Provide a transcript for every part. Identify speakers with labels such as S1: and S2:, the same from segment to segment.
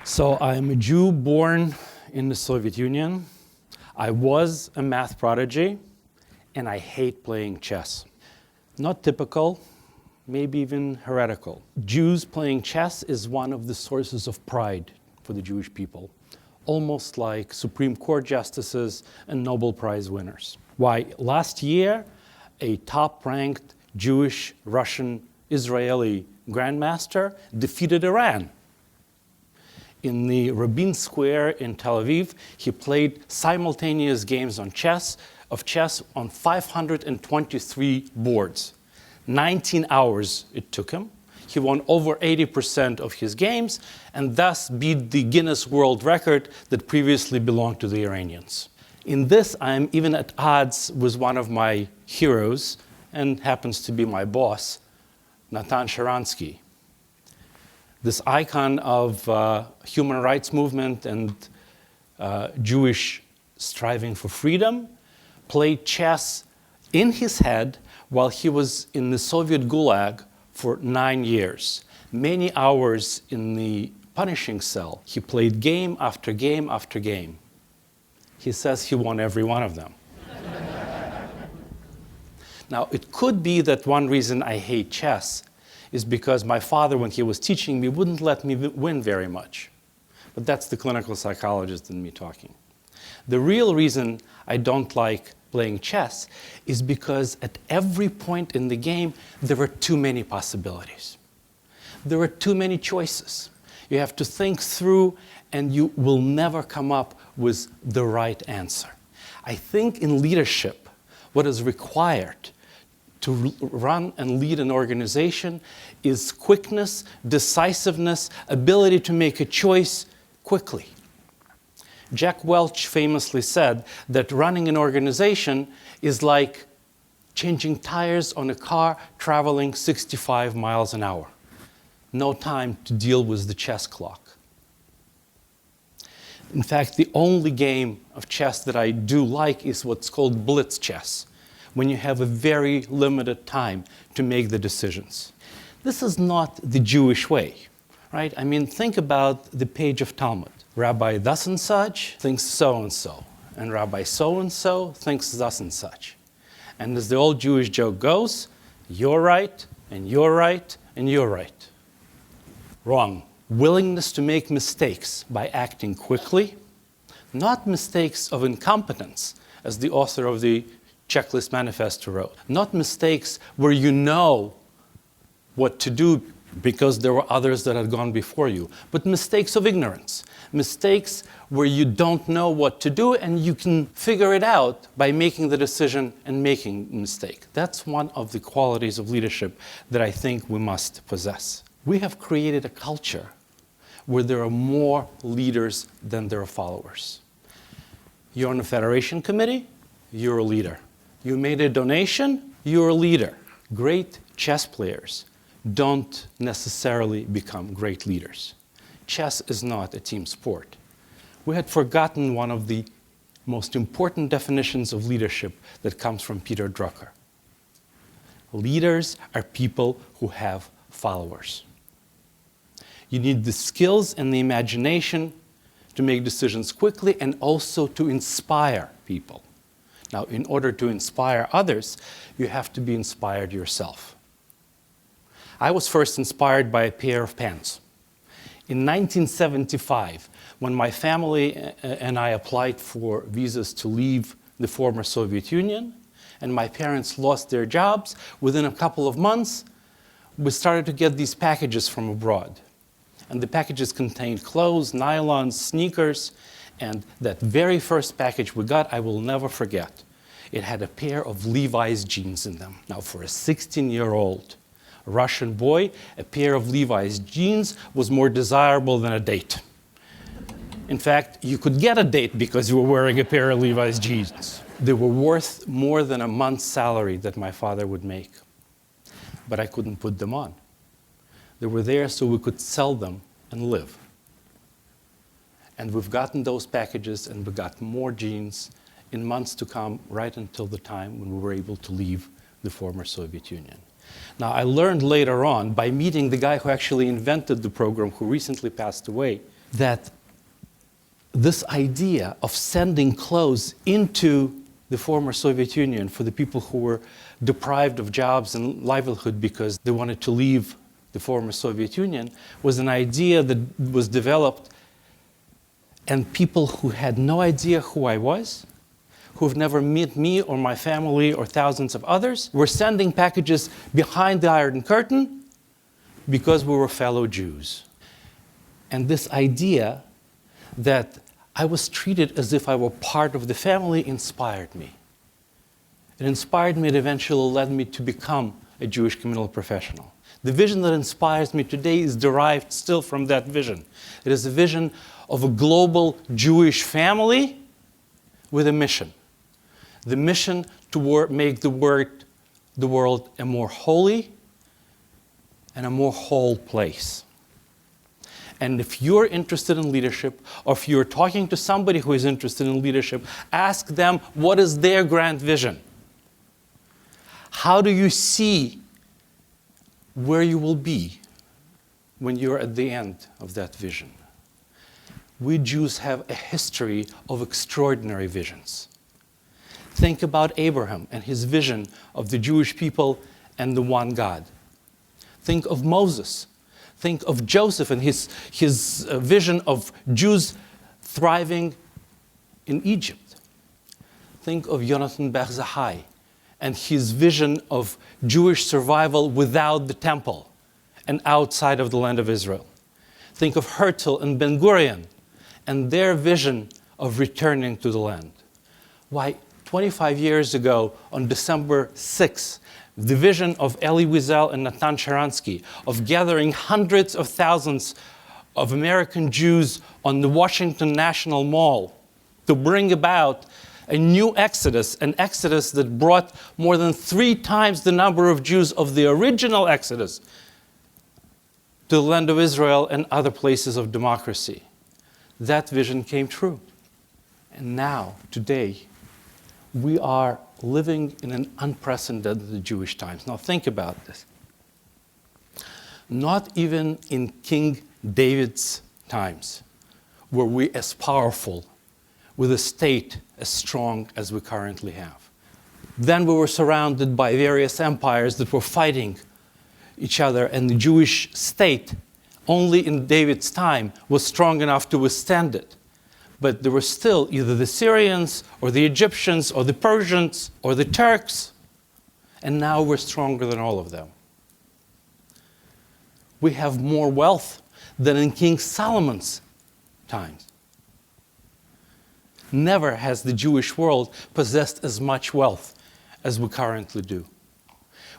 S1: So I'm a Jew born in the Soviet Union. I was a math prodigy, and I hate playing chess. Not typical, maybe even heretical. Jews playing chess is one of the sources of pride for the Jewish people, almost like Supreme Court justices and Nobel Prize winners. Why, last year, a top-ranked Jewish, Russian, Israeli grandmaster defeated Iran. In the Rabin Square in Tel Aviv, he played simultaneous games of chess on 523 boards. 19 hours it took him. He won over 80% of his games and thus beat the Guinness World Record that previously belonged to the Iranians. In this, I am even at odds with one of my heroes, and happens to be my boss, Natan Sharansky. This icon of human rights movement and Jewish striving for freedom played chess in his head while he was in the Soviet Gulag for 9 years. Many hours in the punishing cell, he played game after game after game. He says he won every one of them. Now, it could be that one reason I hate chess is because my father, when he was teaching me, wouldn't let me win very much. But that's the clinical psychologist in me talking. The real reason I don't like playing chess is because at every point in the game, there are too many possibilities. There are too many choices. You have to think through, and you will never come up with the right answer. I think in leadership, what is required to run and lead an organization is quickness, decisiveness, ability to make a choice quickly. Jack Welch famously said that running an organization is like changing tires on a car traveling 65 miles an hour. No time to deal with the chess clock. In fact, the only game of chess that I do like is what's called blitz chess, when you have a very limited time to make the decisions. This is not the Jewish way, right? I mean, think about the page of Talmud. Rabbi thus and such thinks so-and-so, and Rabbi so-and-so thinks thus and such. And as the old Jewish joke goes, you're right, and you're right, and you're right. Wrong. Willingness to make mistakes by acting quickly, not mistakes of incompetence, as the author of the Checklist Manifesto wrote. Not mistakes where you know what to do because there were others that had gone before you, but mistakes of ignorance. Mistakes where you don't know what to do and you can figure it out by making the decision and making a mistake. That's one of the qualities of leadership that I think we must possess. We have created a culture where there are more leaders than there are followers. You're on a federation committee, you're a leader. You made a donation, you're a leader. Great chess players don't necessarily become great leaders. Chess is not a team sport. We had forgotten one of the most important definitions of leadership that comes from Peter Drucker. Leaders are people who have followers. You need the skills and the imagination to make decisions quickly and also to inspire people. Now, in order to inspire others, you have to be inspired yourself. I was first inspired by a pair of pants. In 1975, when my family and I applied for visas to leave the former Soviet Union, and my parents lost their jobs, within a couple of months, we started to get these packages from abroad. And the packages contained clothes, nylons, sneakers, and that very first package we got, I will never forget. It had a pair of Levi's jeans in them. Now, for a 16-year-old Russian boy, a pair of Levi's jeans was more desirable than a date. In fact, you could get a date because you were wearing a pair of Levi's jeans. They were worth more than a month's salary that my father would make. But I couldn't put them on. They were there so we could sell them and live. And we've gotten those packages and we got more jeans in months to come, right until the time when we were able to leave the former Soviet Union. Now, I learned later on, by meeting the guy who actually invented the program, who recently passed away, that this idea of sending clothes into the former Soviet Union for the people who were deprived of jobs and livelihood because they wanted to leave the former Soviet Union was an idea that was developed, and people who had no idea who I was, who've never met me or my family or thousands of others, were sending packages behind the Iron Curtain because we were fellow Jews. And this idea that I was treated as if I were part of the family inspired me. It inspired me and eventually led me to become a Jewish criminal professional. The vision that inspires me today is derived still from that vision. It is a vision of a global Jewish family with a mission. The mission to make the world a more holy and a more whole place. And if you're interested in leadership, or if you're talking to somebody who is interested in leadership, ask them what is their grand vision. How do you see where you will be when you're at the end of that vision? We Jews have a history of extraordinary visions. Think about Abraham and his vision of the Jewish people and the one God. Think of Moses. Think of Joseph and his vision of Jews thriving in Egypt. Think of Jonathan Berzahai and his vision of Jewish survival without the temple and outside of the land of Israel. Think of Herzl and Ben Gurion and their vision of returning to the land. Why, 25 years ago, on December 6th, the vision of Elie Wiesel and Natan Sharansky of gathering hundreds of thousands of American Jews on the Washington National Mall to bring about a new exodus, an exodus that brought more than 3 times the number of Jews of the original exodus to the land of Israel and other places of democracy. That vision came true. And now, today, we are living in an unprecedented Jewish times. Now think about this. Not even in King David's times were we as powerful with a state as strong as we currently have. Then we were surrounded by various empires that were fighting each other, and the Jewish state, only in David's time, was strong enough to withstand it. But there were still either the Syrians or the Egyptians or the Persians or the Turks, and now we're stronger than all of them. We have more wealth than in King Solomon's times. Never has the Jewish world possessed as much wealth as we currently do.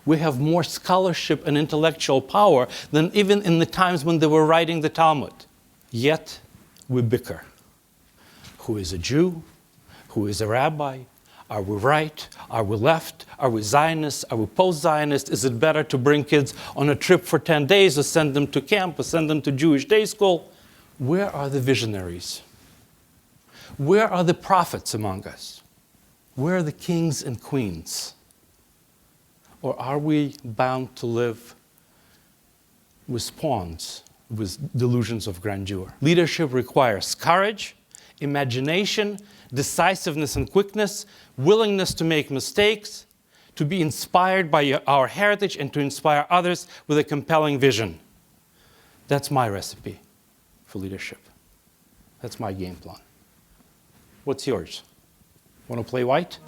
S1: We have more scholarship and intellectual power than even in the times when they were writing the Talmud. Yet we bicker. Who is a Jew? Who is a rabbi? Are we right? Are we left? Are we Zionists? Are we post-Zionists? Is it better to bring kids on a trip for 10 days or send them to camp or send them to Jewish day school? Where are the visionaries? Where are the prophets among us? Where are the kings and queens? Or are we bound to live with pawns, with delusions of grandeur? Leadership requires courage, imagination, decisiveness and quickness, willingness to make mistakes, to be inspired by our heritage, and to inspire others with a compelling vision. That's my recipe for leadership. That's my game plan. What's yours? Want to play white?